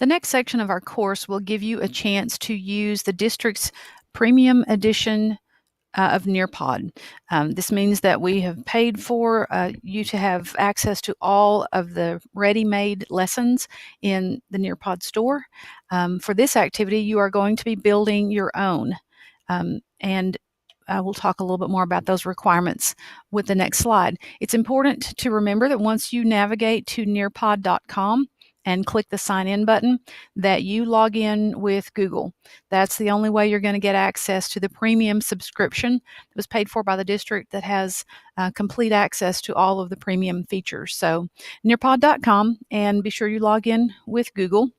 The next section of our course will give you a chance to use the district's premium edition of Nearpod. This means that we have paid for you to have access to all of the ready-made lessons in the Nearpod store. For this activity, you are going to be building your own. And we'll talk a little bit more about those requirements with the next slide. It's important to remember that once you navigate to nearpod.com and click the sign in button, that you log in with Google. That's the only way you're going to get access to the premium subscription that was paid for by the district that has complete access to all of the premium features. So nearpod.com, and be sure you log in with Google.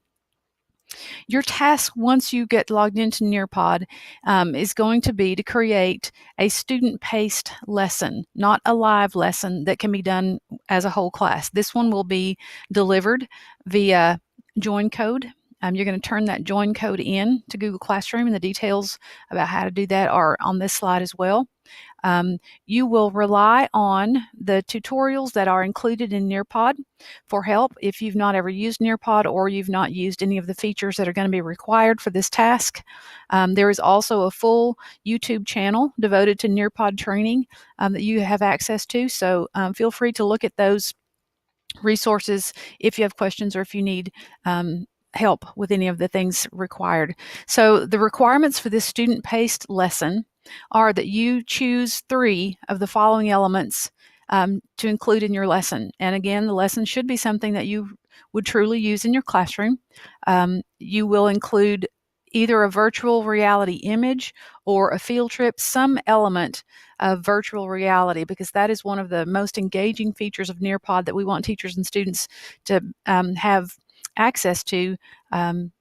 Your task once you get logged into Nearpod is going to be to create a student-paced lesson, not a live lesson that can be done as a whole class. This one will be delivered via join code. You're going to turn that join code in to Google Classroom, and the details about how to do that are on this slide as well. You will rely on the tutorials that are included in Nearpod for help if you've not ever used Nearpod or you've not used any of the features that are going to be required for this task. There is also a full YouTube channel devoted to Nearpod training that you have access to, so feel free to look at those resources if you have questions or if you need help with any of the things required. So the requirements for this student-paced lesson are that you choose 3 of the following elements to include in your lesson. And again, the lesson should be something that you would truly use in your classroom. You will include either a virtual reality image or a field trip, some element of virtual reality, because that is one of the most engaging features of Nearpod that we want teachers and students to have access to.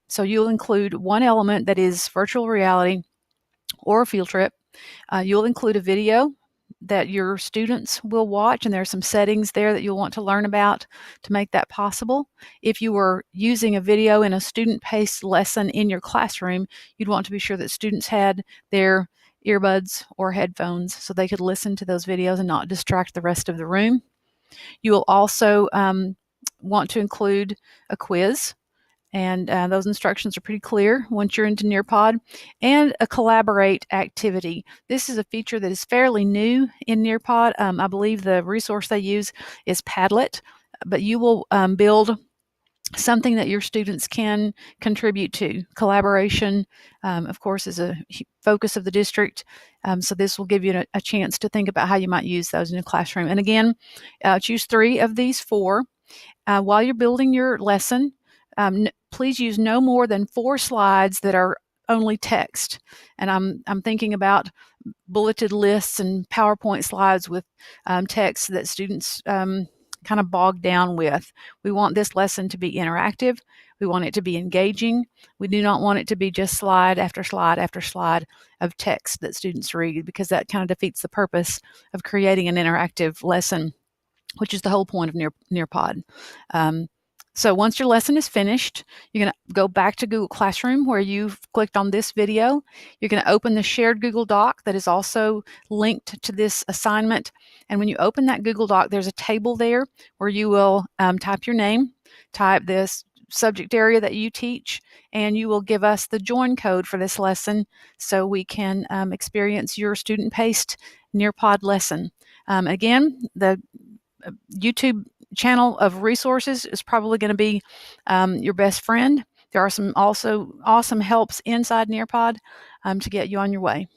So you'll include one element that is virtual reality or a field trip. You'll include a video that your students will watch, and there are some settings there that you'll want to learn about to make that possible. If you were using a video in a student-paced lesson in your classroom, you'd want to be sure that students had their earbuds or headphones so they could listen to those videos and not distract the rest of the room. You will also want to include a quiz, and those instructions are pretty clear once you're into Nearpod, and a collaborate activity. This is a feature that is fairly new in Nearpod. I believe the resource they use is Padlet, but you will build something that your students can contribute to. Collaboration, of course, is a focus of the district, so this will give you a chance to think about how you might use those in a classroom. And again, choose 3 of these 4. While you're building your lesson, please use no more than 4 slides that are only text. And I'm thinking about bulleted lists and PowerPoint slides with text that students kind of bog down with. We want this lesson to be interactive. We want it to be engaging. We do not want it to be just slide after slide after slide of text that students read, because that kind of defeats the purpose of creating an interactive lesson, which is the whole point of Nearpod. So once your lesson is finished, you're going to go back to Google Classroom where you've clicked on this video. You're going to open the shared Google Doc that is also linked to this assignment. And when you open that Google Doc, there's a table there where you will type your name, type this subject area that you teach, and you will give us the join code for this lesson so we can experience your student-paced Nearpod lesson. Again, the YouTube channel of resources is probably going to be your best friend. There are some also awesome helps inside Nearpod to get you on your way.